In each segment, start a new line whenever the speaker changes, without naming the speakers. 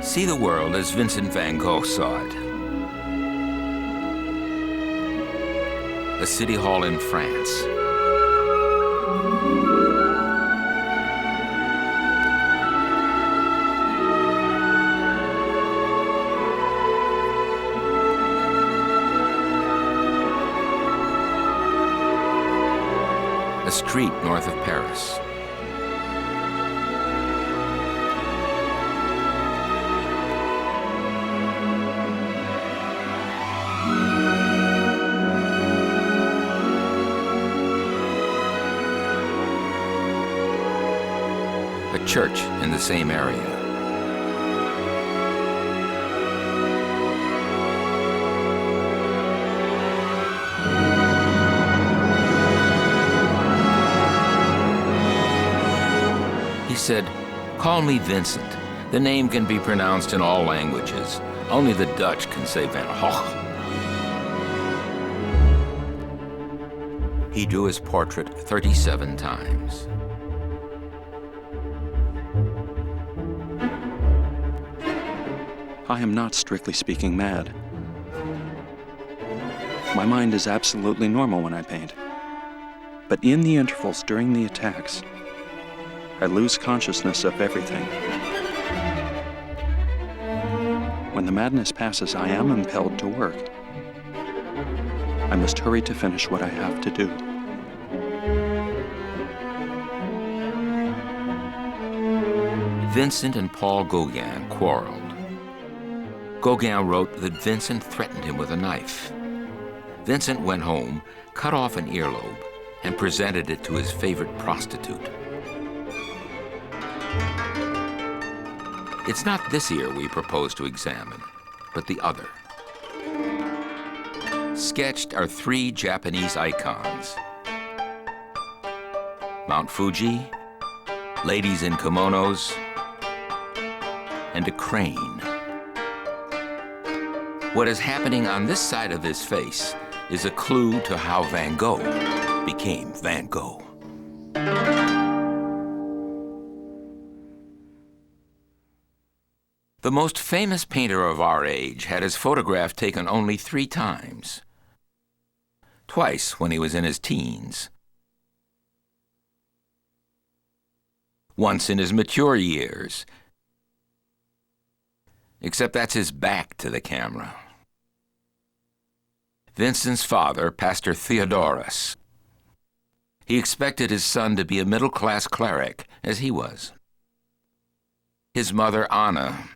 See the world as Vincent Van Gogh saw it. A city hall in France. A street north of Paris. A church in the same area. He said, "Call me Vincent. The name can be pronounced in all languages. Only the Dutch can say Van Gogh." He drew his portrait 37 times.
I am not, strictly speaking, mad. My mind is absolutely normal when I paint. But in the intervals during the attacks, I lose consciousness of everything. When the madness passes, I am impelled to work. I must hurry to finish what I have to do.
Vincent and Paul Gauguin quarreled. Gauguin wrote that Vincent threatened him with a knife. Vincent went home, cut off an earlobe, and presented it to his favorite prostitute. It's not this ear we propose to examine, but the other. Sketched are 3 Japanese icons: Mount Fuji, ladies in kimonos, and a crane. What is happening on this side of his face is a clue to how Van Gogh became Van Gogh. The most famous painter of our age had his photograph taken only 3 times. Twice when he was in his teens. Once in his mature years. Except that's his back to the camera. Vincent's father, Pastor Theodorus. He expected his son to be a middle-class cleric, as he was. His mother, Anna.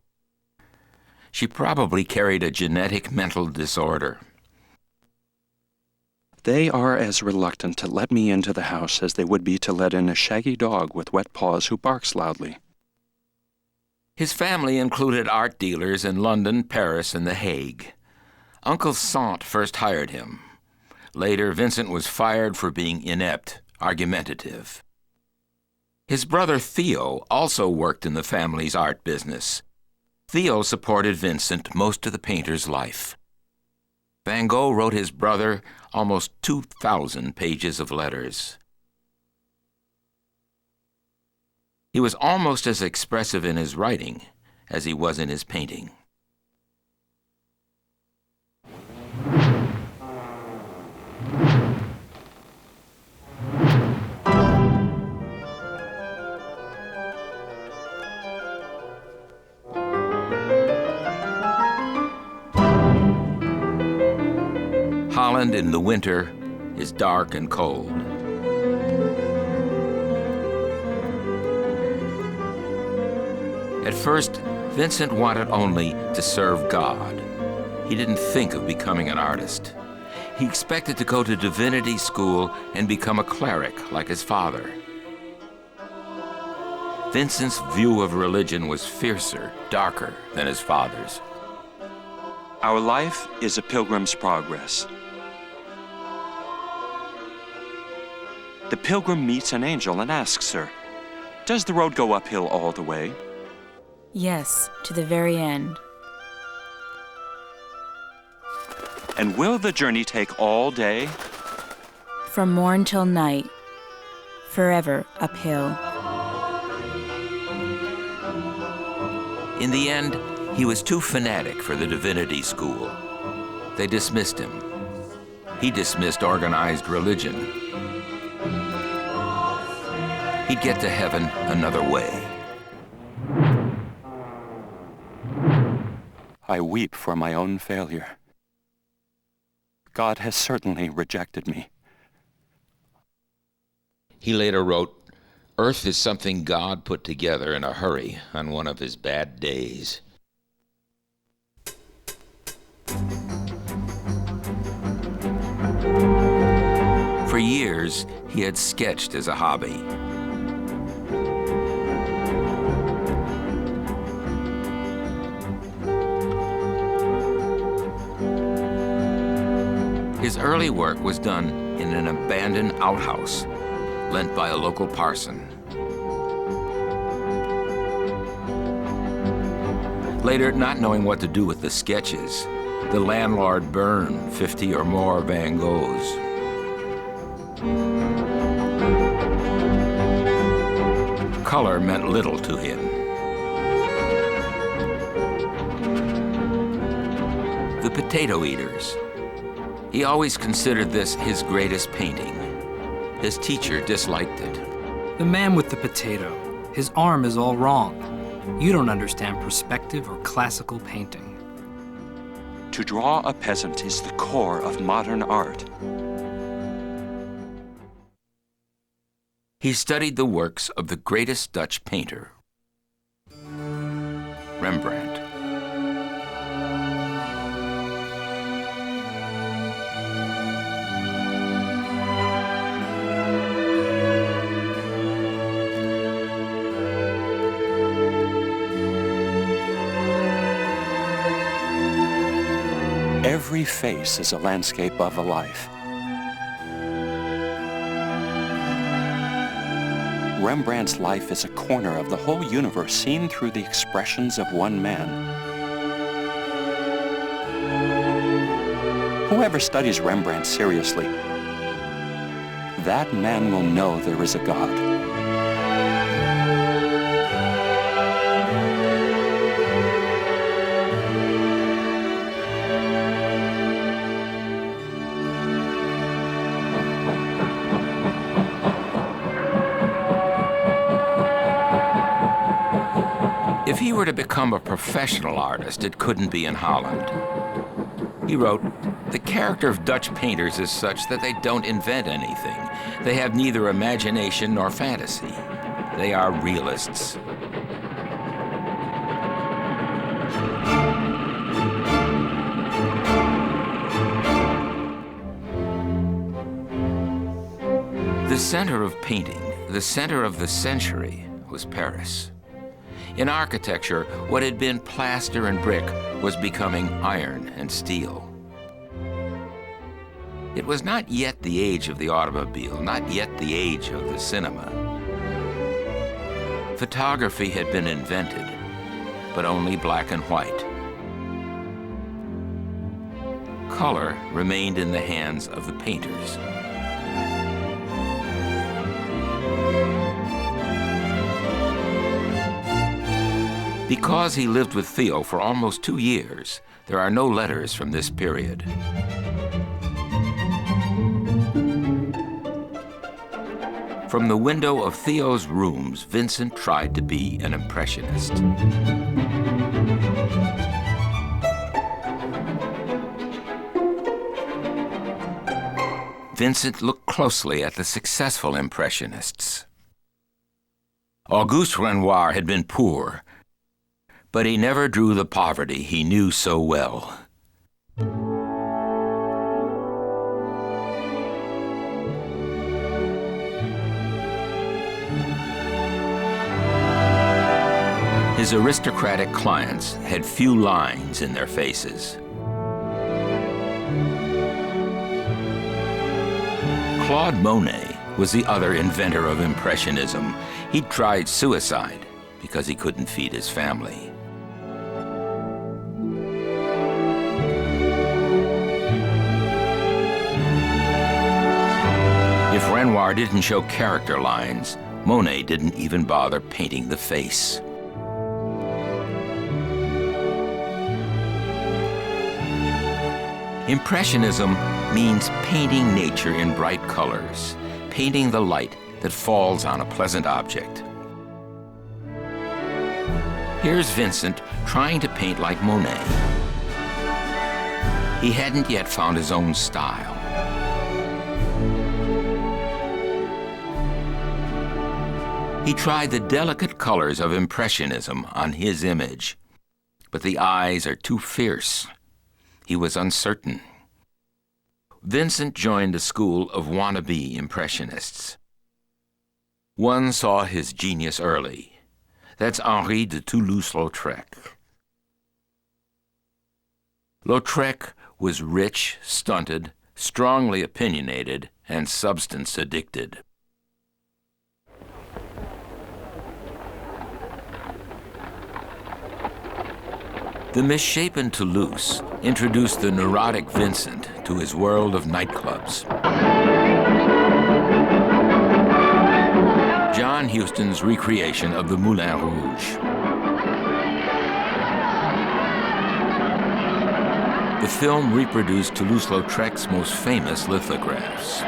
She probably carried a genetic mental disorder.
They are as reluctant to let me into the house as they would be to let in a shaggy dog with wet paws who barks loudly.
His family included art dealers in London, Paris, and The Hague. Uncle Sant first hired him. Later, Vincent was fired for being inept, argumentative. His brother Theo also worked in the family's art business. Theo supported Vincent most of the painter's life. Van Gogh wrote his brother almost 2,000 pages of letters. He was almost as expressive in his writing as he was in his painting. Holland in the winter is dark and cold. At first, Vincent wanted only to serve God. He didn't think of becoming an artist. He expected to go to divinity school and become a cleric like his father. Vincent's view of religion was fiercer, darker than his father's.
Our life is a pilgrim's progress. The pilgrim meets an angel and asks her, "Does the road go uphill all the way?"
Yes, to the very end.
"And will the journey take all day?"
From morn till night, forever uphill.
In the end, He was too fanatic for the divinity school. They dismissed him. He dismissed organized religion. He'd get to heaven another way.
I weep for my own failure. God has certainly rejected me.
He later wrote, "Earth is something God put together in a hurry on one of his bad days." For years, he had sketched as a hobby. His early work was done in an abandoned outhouse lent by a local parson. Later, not knowing what to do with the sketches, the landlord burned 50 or more Van Goghs. Color meant little to him. The Potato Eaters. He always considered this his greatest painting. His teacher disliked it.
The man with the potato. His arm is all wrong. You don't understand perspective or classical painting.
To draw a peasant is the core of modern art.
He studied the works of the greatest Dutch painter, Rembrandt.
Every face is a landscape of a life. Rembrandt's life is a corner of the whole universe seen through the expressions of one man. Whoever studies Rembrandt seriously, that man will know there is a God.
If he were to become a professional artist, it couldn't be in Holland. He wrote, "The character of Dutch painters is such that they don't invent anything. They have neither imagination nor fantasy. They are realists." The center of painting, the center of the century, was Paris. In architecture, what had been plaster and brick was becoming iron and steel. It was not yet the age of the automobile, not yet the age of the cinema. Photography had been invented, but only black and white. Color remained in the hands of the painters. Because he lived with Theo for almost 2 years, there are no letters from this period. From the window of Theo's rooms, Vincent tried to be an impressionist. Vincent looked closely at the successful impressionists. Auguste Renoir had been poor, but he never drew the poverty he knew so well. His aristocratic clients had few lines in their faces. Claude Monet was the other inventor of Impressionism. He'd tried suicide because he couldn't feed his family. If Renoir didn't show character lines, Monet didn't even bother painting the face. Impressionism means painting nature in bright colors, painting the light that falls on a pleasant object. Here's Vincent trying to paint like Monet. He hadn't yet found his own style. He tried the delicate colors of Impressionism on his image, but the eyes are too fierce. He was uncertain. Vincent joined a school of wannabe Impressionists. One saw his genius early. That's Henri de Toulouse-Lautrec. Lautrec was rich, stunted, strongly opinionated, and substance addicted. The misshapen Toulouse introduced the neurotic Vincent to his world of nightclubs. John Huston's recreation of the Moulin Rouge. The film reproduced Toulouse-Lautrec's most famous lithographs.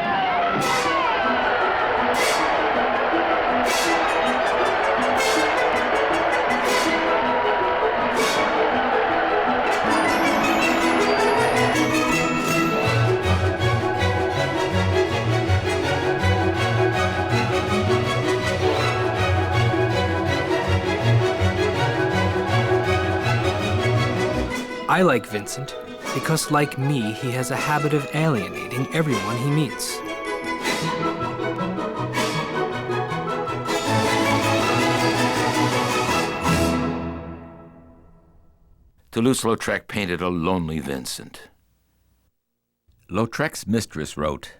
I like Vincent because, like me, he has a habit of alienating everyone he meets.
Toulouse-Lautrec painted a lonely Vincent. Lautrec's mistress wrote,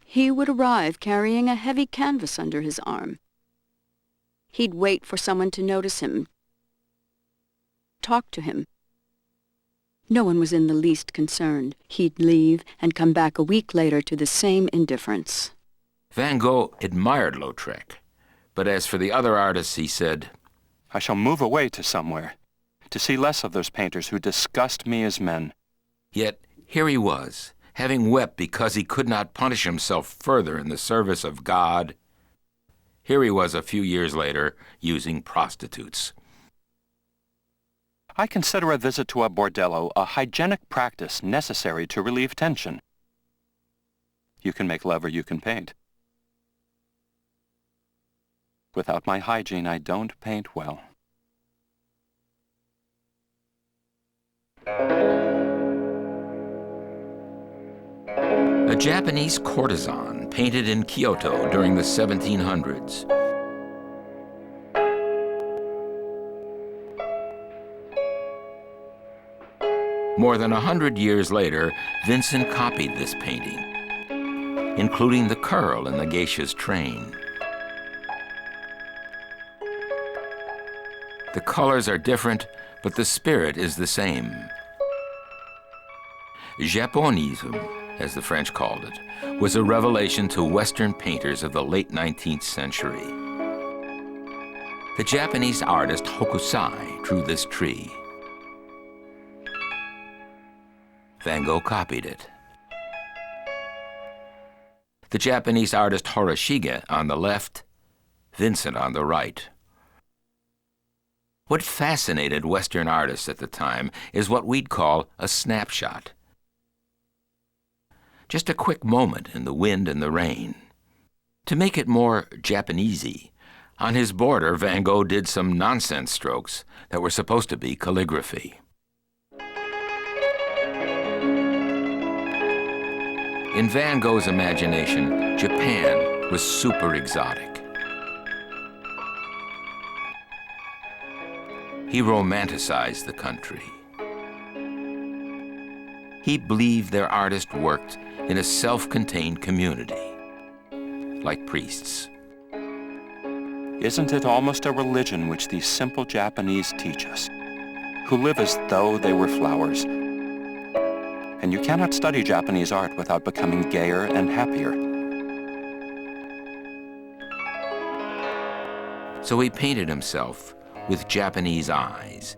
"He would arrive carrying a heavy canvas under his arm. He'd wait for someone to notice him, talk to him. No one was in the least concerned. He'd leave and come back a week later to the same indifference."
Van Gogh admired Lautrec, but as for the other artists, he said,
I shall move away to somewhere, to see less of those painters who disgust me as men.
Yet here he was, having wept because he could not punish himself further in the service of God. Here he was a few years later, using prostitutes.
I consider a visit to a bordello a hygienic practice necessary to relieve tension. You can make love or you can paint. Without my hygiene, I don't paint well.
A Japanese courtesan painted in Kyoto during the 1700s. More than 100 years later, Vincent copied this painting, including the curl in the geisha's train. The colors are different, but the spirit is the same. Japonism, as the French called it, was a revelation to Western painters of the late 19th century. The Japanese artist Hokusai drew this tree. Van Gogh copied it. The Japanese artist Horashige on the left, Vincent on the right. What fascinated Western artists at the time is what we'd call a snapshot. Just a quick moment in the wind and the rain. To make it more Japanesey, on his border, Van Gogh did some nonsense strokes that were supposed to be calligraphy. In Van Gogh's imagination, Japan was super exotic. He romanticized the country. He believed their artist worked in a self-contained community, like priests.
Isn't it almost a religion which these simple Japanese teach us, who live as though they were flowers? And you cannot study Japanese art without becoming gayer and happier.
So he painted himself with Japanese eyes.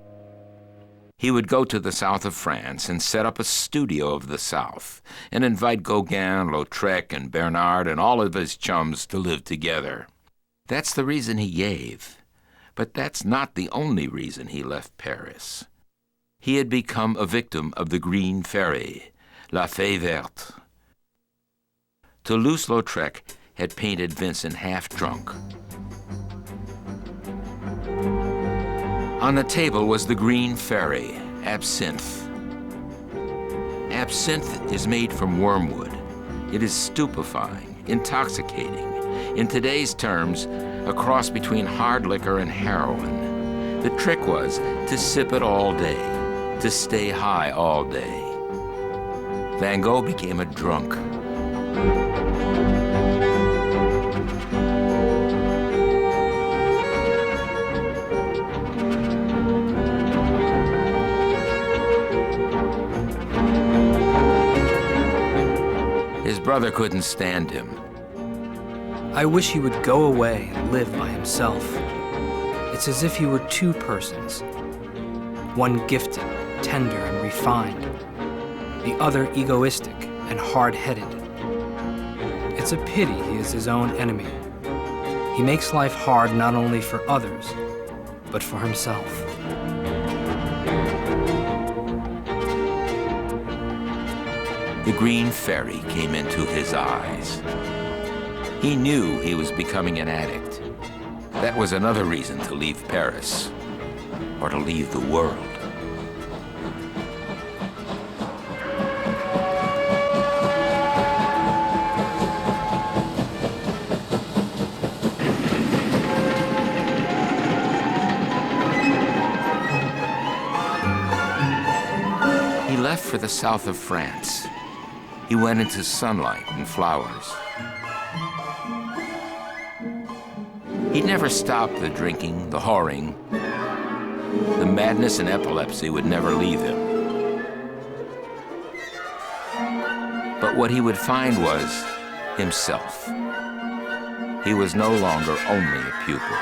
He would go to the south of France and set up a studio of the South and invite Gauguin, Lautrec, and Bernard and all of his chums to live together. That's the reason he gave. But that's not the only reason he left Paris. He had become a victim of the green fairy, La Fée Verte. Toulouse-Lautrec had painted Vincent half drunk. On the table was the green fairy, absinthe. Absinthe is made from wormwood. It is stupefying, intoxicating. In today's terms, a cross between hard liquor and heroin. The trick was to sip it all day, to stay high all day. Van Gogh became a drunk. His brother couldn't stand him.
I wish he would go away and live by himself. It's as if he were two persons. One gifted, tender, and refined. The other egoistic and hard-headed. It's a pity he is his own enemy. He makes life hard not only for others, but for himself.
The green fairy came into his eyes. He knew he was becoming an addict. That was another reason to leave Paris, or to leave the world. He left for the south of France. He went into sunlight and flowers. He'd never stopped the drinking, the whoring. The madness and epilepsy would never leave him. But what he would find was himself. He was no longer only a pupil.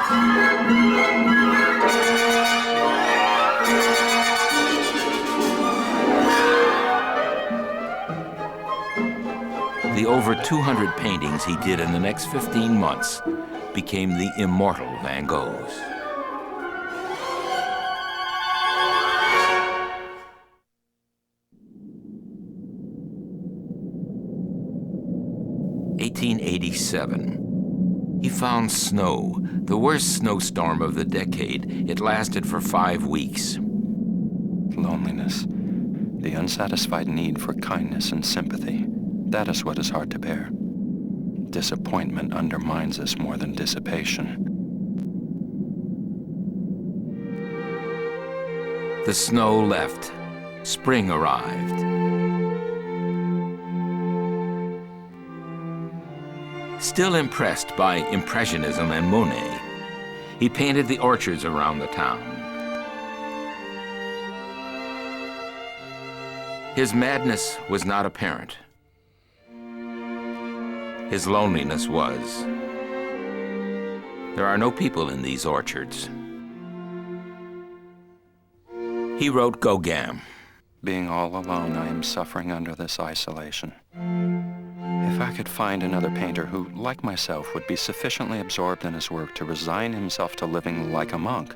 The over 200 paintings he did in the next 15 months became the immortal Van Goghs. (1887). He found snow, the worst snowstorm of the decade. It lasted for 5 weeks.
Loneliness, the unsatisfied need for kindness and sympathy. That is what is hard to bear. Disappointment undermines us more than dissipation.
The snow left. Spring arrived. Still impressed by Impressionism and Monet, he painted the orchards around the town. His madness was not apparent. His loneliness was. There are no people in these orchards. He wrote Gauguin.
Being all alone, I am suffering under this isolation. If I could find another painter who, like myself, would be sufficiently absorbed in his work to resign himself to living like a monk,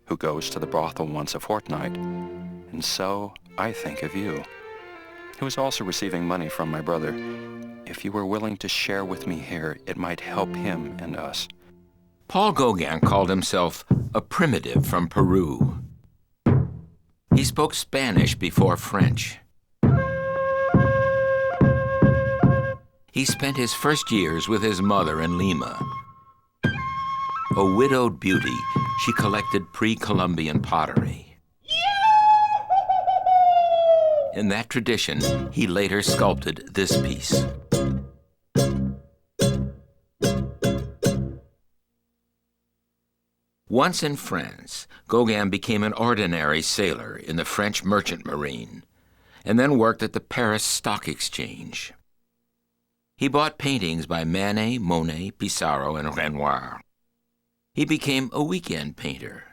who goes to the brothel once a fortnight, and so I think of you, who is also receiving money from my brother. If you were willing to share with me here, it might help him and us.
Paul Gauguin called himself a primitive from Peru. He spoke Spanish before French. He spent his first years with his mother in Lima. A widowed beauty, she collected pre-Columbian pottery. In that tradition, he later sculpted this piece. Once in France, Gauguin became an ordinary sailor in the French merchant marine, and then worked at the Paris Stock Exchange. He bought paintings by Manet, Monet, Pissarro, and Renoir. He became a weekend painter,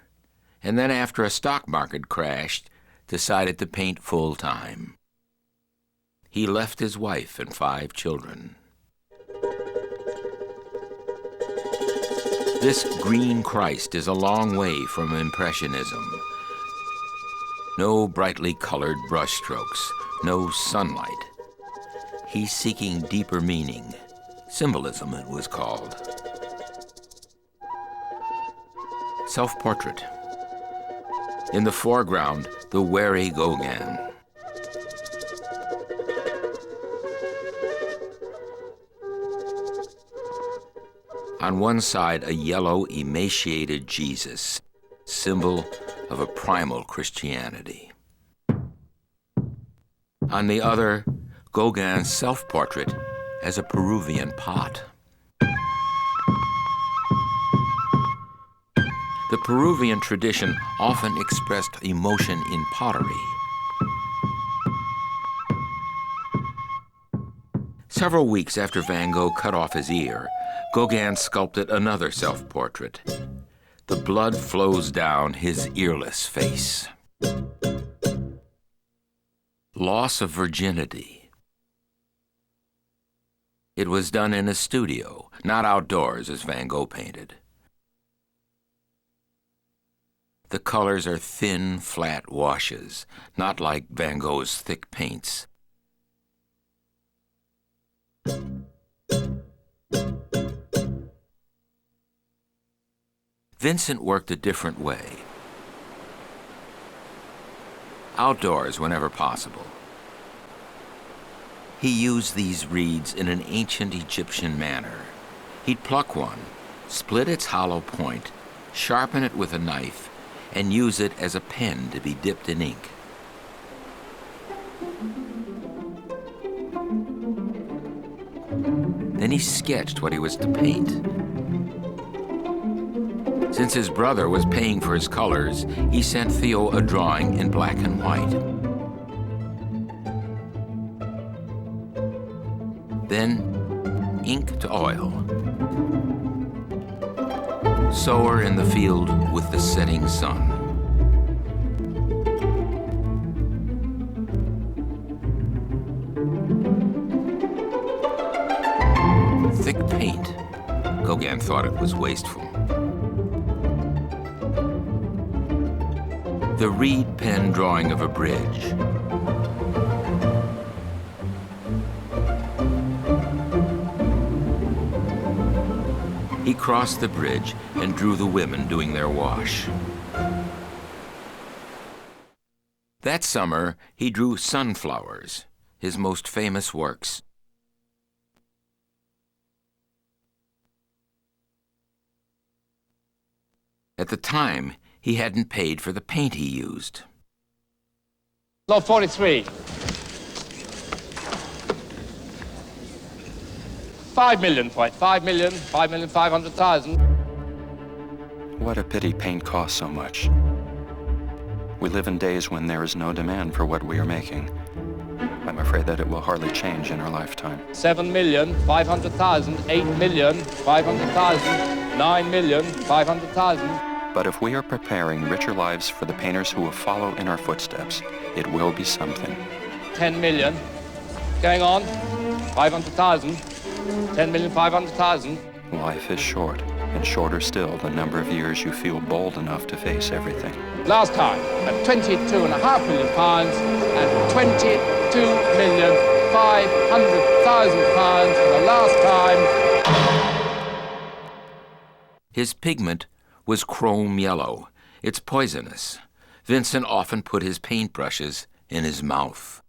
and then after a stock market crashed, decided to paint full-time. He left his wife and 5 children. This green Christ is a long way from Impressionism. No brightly colored brushstrokes, no sunlight. He's seeking deeper meaning. Symbolism, it was called. Self-portrait. In the foreground, the wary Gauguin. On one side, a yellow, emaciated Jesus, symbol of a primal Christianity. On the other, Gauguin's self-portrait as a Peruvian pot. The Peruvian tradition often expressed emotion in pottery. Several weeks after Van Gogh cut off his ear, Gauguin sculpted another self-portrait. The blood flows down his earless face. Loss of virginity. It was done in a studio, not outdoors as Van Gogh painted. The colors are thin, flat washes, not like Van Gogh's thick paints. Vincent worked a different way. Outdoors whenever possible. He used these reeds in an ancient Egyptian manner. He'd pluck one, split its hollow point, sharpen it with a knife, and use it as a pen to be dipped in ink. Then he sketched what he was to paint. Since his brother was paying for his colors, he sent Theo a drawing in black and white. Then, ink to oil. Sower in the field with the setting sun. Thick paint. Gauguin thought it was wasteful. The reed pen drawing of a bridge. He crossed the bridge and drew the women doing their wash. That summer, he drew sunflowers, his most famous works. At the time, he hadn't paid for the paint he used.
Lot 43. 5 million for it. 5,500,000.
What a pity paint costs so much. We live in days when there is no demand for what we are making. I'm afraid that it will hardly change in our lifetime.
7,500,000, 8,500,000, 9,500,000.
But if we are preparing richer lives for the painters who will follow in our footsteps, it will be something.
10 million. Going on. 500,000. 10,500,000.
Life is short, and shorter still the number of years you feel bold enough to face everything.
Last time, at £22.5 million and £22,500,000 for the last time.
His pigment was chrome yellow. It's poisonous. Vincent often put his paintbrushes in his mouth.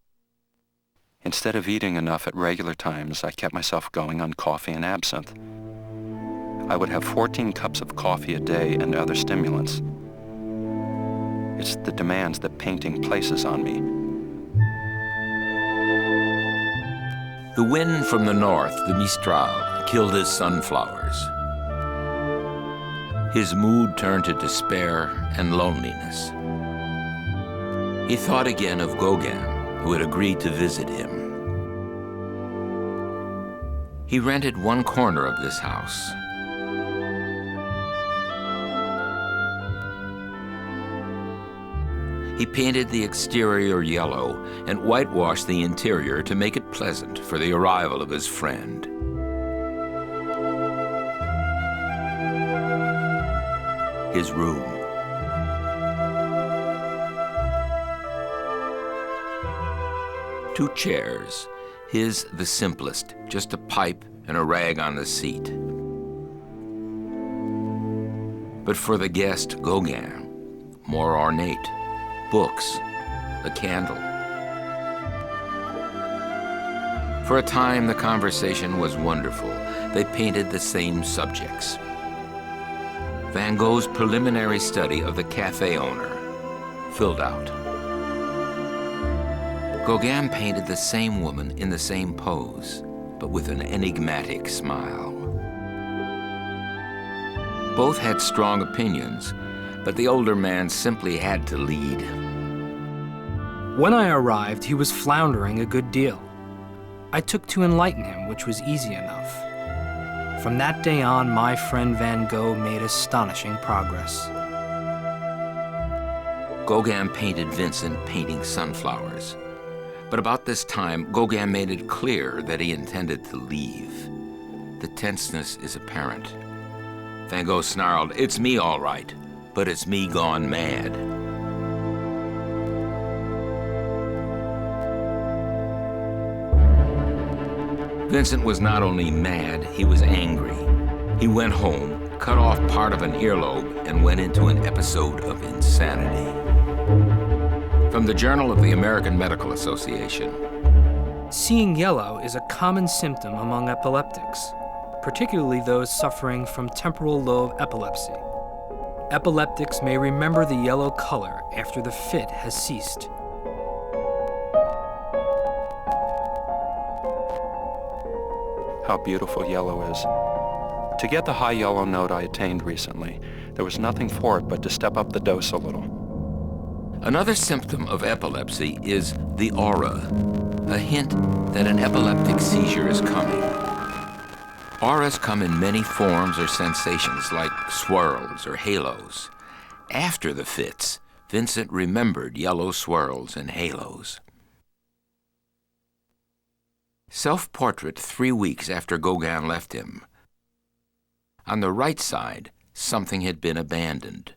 Instead of eating enough at regular times, I kept myself going on coffee and absinthe. I would have 14 cups of coffee a day and other stimulants. It's the demands that painting places on me.
The wind from the north, the Mistral, killed his sunflowers. His mood turned to despair and loneliness. He thought again of Gauguin, who had agreed to visit him. He rented one corner of this house. He painted the exterior yellow and whitewashed the interior to make it pleasant for the arrival of his friend. His room. Two chairs, his the simplest, just a pipe and a rag on the seat. But for the guest, Gauguin, more ornate, books, a candle. For a time, the conversation was wonderful. They painted the same subjects. Van Gogh's preliminary study of the cafe owner filled out. Gauguin painted the same woman in the same pose, but with an enigmatic smile. Both had strong opinions, but the older man simply had to lead.
When I arrived, he was floundering a good deal. I took to enlighten him, which was easy enough. From that day on, my friend Van Gogh made astonishing progress.
Gauguin painted Vincent painting sunflowers. But about this time, Gauguin made it clear that he intended to leave. The tenseness is apparent. Van Gogh snarled, "It's me all right, but it's me gone mad." Vincent was not only mad, he was angry. He went home, cut off part of an earlobe, and went into an episode of insanity. From the Journal of the American Medical Association.
Seeing yellow is a common symptom among epileptics, particularly those suffering from temporal lobe epilepsy. Epileptics may remember the yellow color after the fit has ceased.
How beautiful yellow is. To get the high yellow note I attained recently, there was nothing for it but to step up the dose a little.
Another symptom of epilepsy is the aura, a hint that an epileptic seizure is coming. Auras come in many forms or sensations, like swirls or halos. After the fits, Vincent remembered yellow swirls and halos. Self-portrait 3 weeks after Gauguin left him. On the right side, something had been abandoned.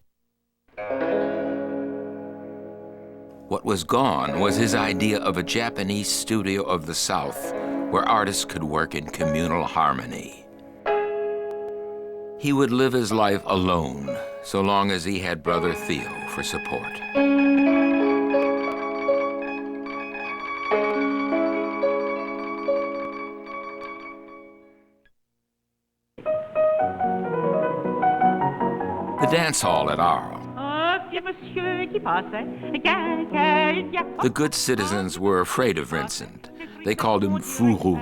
What was gone was his idea of a Japanese studio of the South where artists could work in communal harmony. He would live his life alone so long as he had brother Theo for support. The dance hall at Arles. The good citizens were afraid of Vincent. They called him Fourou,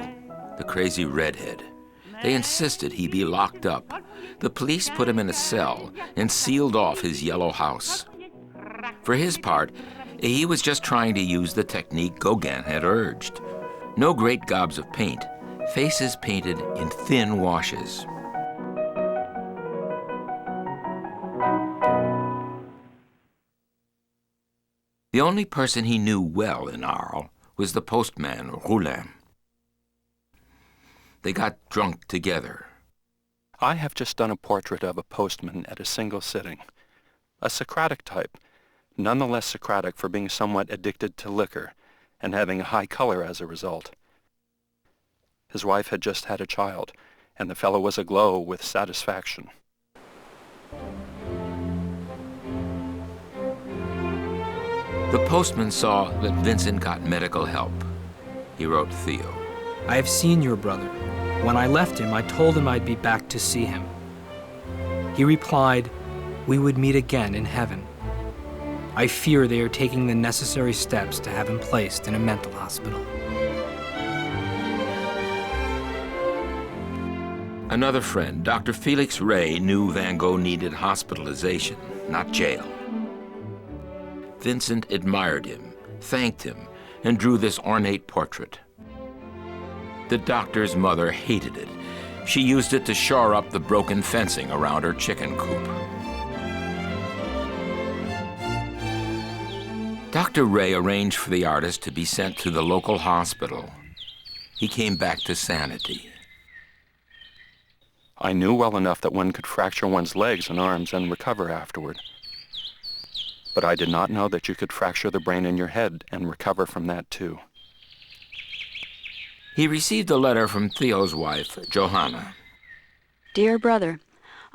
the crazy redhead. They insisted he be locked up. The police put him in a cell and sealed off his yellow house. For his part, he was just trying to use the technique Gauguin had urged. No great gobs of paint, faces painted in thin washes. The only person he knew well in Arles was the postman, Roulin. They got drunk together.
I have just done a portrait of a postman at a single sitting. A Socratic type, nonetheless Socratic for being somewhat addicted to liquor and having a high color as a result. His wife had just had a child, and the fellow was aglow with satisfaction.
The postman saw that Vincent got medical help. He wrote Theo.
I have seen your brother. When I left him, I told him I'd be back to see him. He replied, we would meet again in heaven. I fear they are taking the necessary steps to have him placed in a mental hospital.
Another friend, Dr. Felix Ray, knew Van Gogh needed hospitalization, not jail. Vincent admired him, thanked him, and drew this ornate portrait. The doctor's mother hated it. She used it to shore up the broken fencing around her chicken coop. Dr. Ray arranged for the artist to be sent to the local hospital. He came back to sanity.
I knew well enough that one could fracture one's legs and arms and recover afterward. But I did not know that you could fracture the brain in your head and recover from that too.
He received a letter from Theo's wife, Johanna.
Dear brother,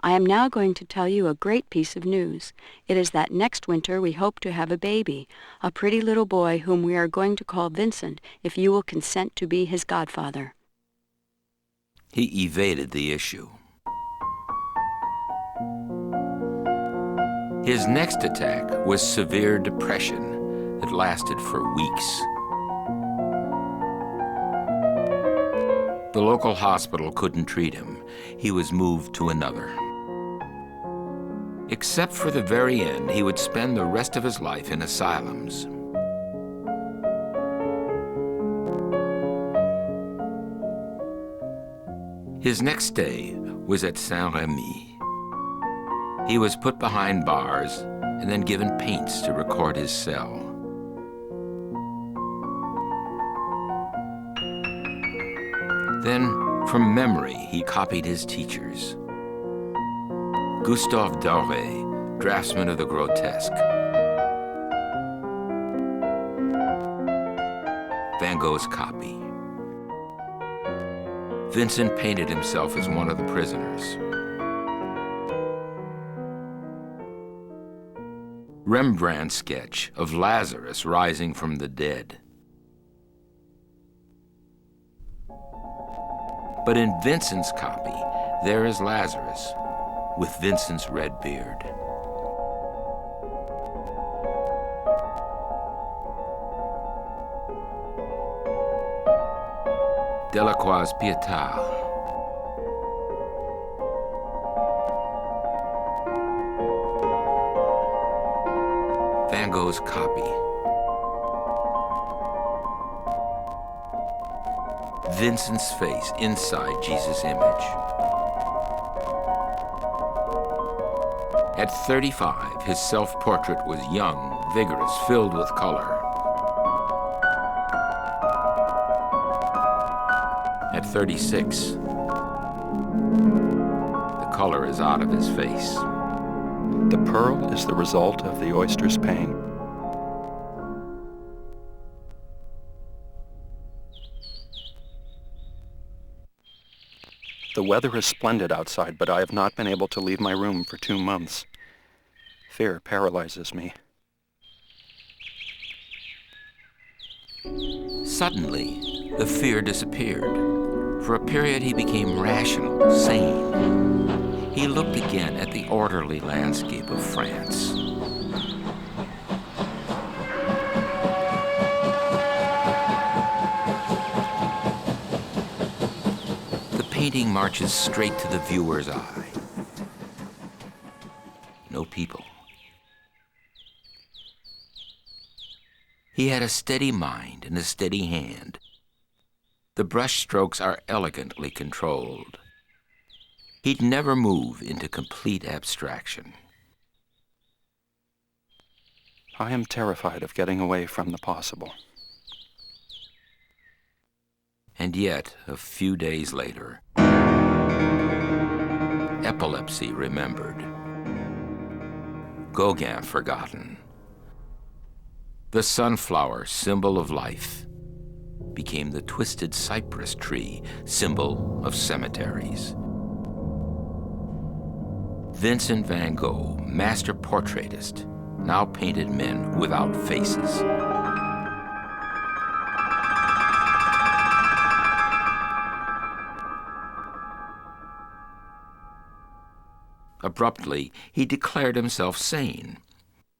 I am now going to tell you a great piece of news. It is that next winter we hope to have a baby, a pretty little boy whom we are going to call Vincent, if you will consent to be his godfather.
He evaded the issue. His next attack was severe depression that lasted for weeks. The local hospital couldn't treat him. He was moved to another. Except for the very end, he would spend the rest of his life in asylums. His next stay was at Saint-Rémy. He was put behind bars and then given paints to record his cell. Then, from memory, he copied his teachers. Gustave Doré, draftsman of the grotesque. Van Gogh's copy. Vincent painted himself as one of the prisoners. Rembrandt's sketch of Lazarus rising from the dead. But in Vincent's copy, there is Lazarus with Vincent's red beard. Delacroix's Pietà. Van Gogh's copy. Vincent's face inside Jesus' image. At 35, his self-portrait was young, vigorous, filled with color. At 36, the color is out of his face.
The pearl is the result of the oyster's pain. The weather is splendid outside, but I have not been able to leave my room for 2 months. Fear paralyzes me.
Suddenly, the fear disappeared. For a period, he became rational, sane. He looked again at the orderly landscape of France. The painting marches straight to the viewer's eye. No people. He had a steady mind and a steady hand. The brush strokes are elegantly controlled. He'd never move into complete abstraction.
I am terrified of getting away from the possible.
And yet, a few days later, epilepsy remembered. Gauguin forgotten. The sunflower, symbol of life, became the twisted cypress tree, symbol of cemeteries. Vincent Van Gogh, master portraitist, now painted men without faces. Abruptly, he declared himself sane.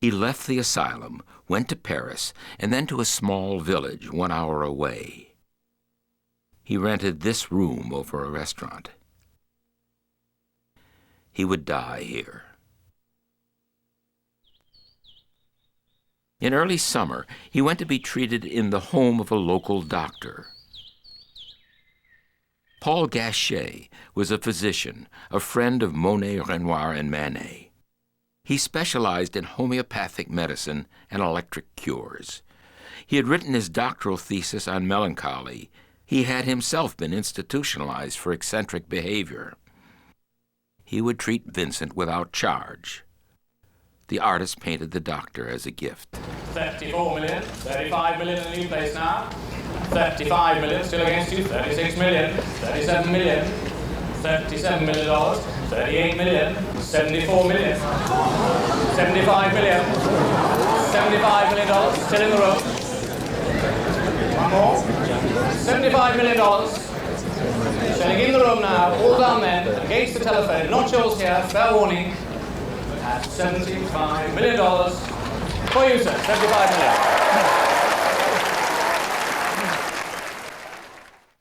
He left the asylum, went to Paris, and then to a small village 1 hour away. He rented this room over a restaurant. He would die here. In early summer, he went to be treated in the home of a local doctor. Paul Gachet was a physician, a friend of Monet, Renoir, and Manet. He specialized in homeopathic medicine and electric cures. He had written his doctoral thesis on melancholy. He had himself been institutionalized for eccentric behavior. He would treat Vincent without charge. The artist painted the doctor as a gift.
34 million, 35 million in the new place now. 35 million, still against you. 36 million, 37 million, $37 million, 38 million, 74 million, 75 million, $75 million, still in the room. One more. $75 million. Selling in the room now, all down there, against the telephone, not yours here, fair warning. At $75 million. For you, sir, 75 million.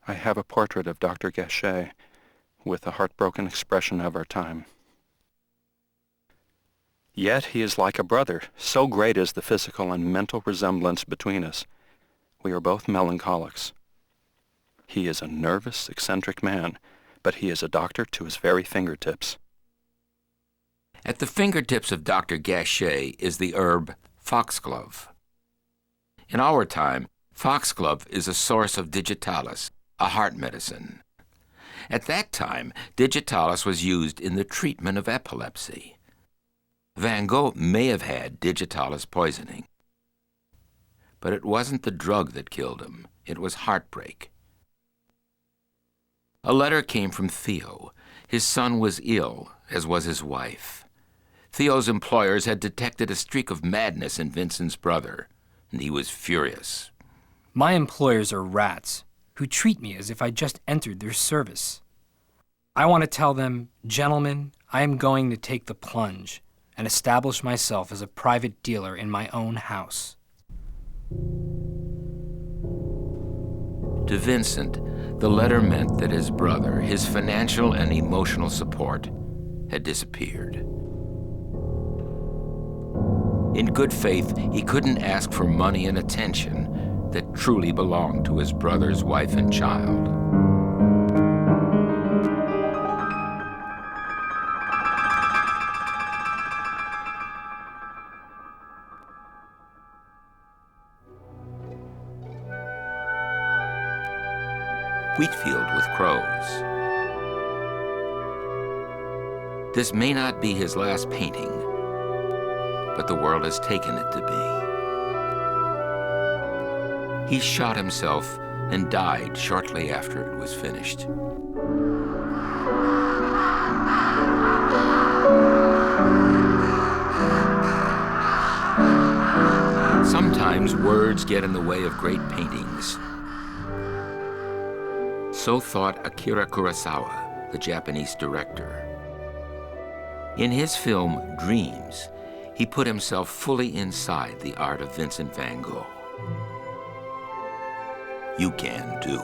I have a portrait of Dr. Gachet with the heartbroken expression of our time. Yet he is like a brother, so great is the physical and mental resemblance between us. We are both melancholics. He is a nervous, eccentric man, but he is a doctor to his very fingertips.
At the fingertips of Dr. Gachet is the herb foxglove. In our time, foxglove is a source of digitalis, a heart medicine. At that time, digitalis was used in the treatment of epilepsy. Van Gogh may have had digitalis poisoning. But it wasn't the drug that killed him. It was heartbreak. A letter came from Theo. His son was ill, as was his wife. Theo's employers had detected a streak of madness in Vincent's brother, and he was furious.
My employers are rats who treat me as if I just entered their service. I want to tell them, gentlemen, I am going to take the plunge and establish myself as a private dealer in my own house.
To Vincent, the letter meant that his brother, his financial and emotional support, had disappeared. In good faith, he couldn't ask for money and attention that truly belonged to his brother's wife and child. Wheatfield with crows. This may not be his last painting, but the world has taken it to be. He shot himself and died shortly after it was finished. Sometimes words get in the way of great paintings. So thought Akira Kurosawa, the Japanese director. In his film, Dreams, he put himself fully inside the art of Vincent van Gogh. You can too.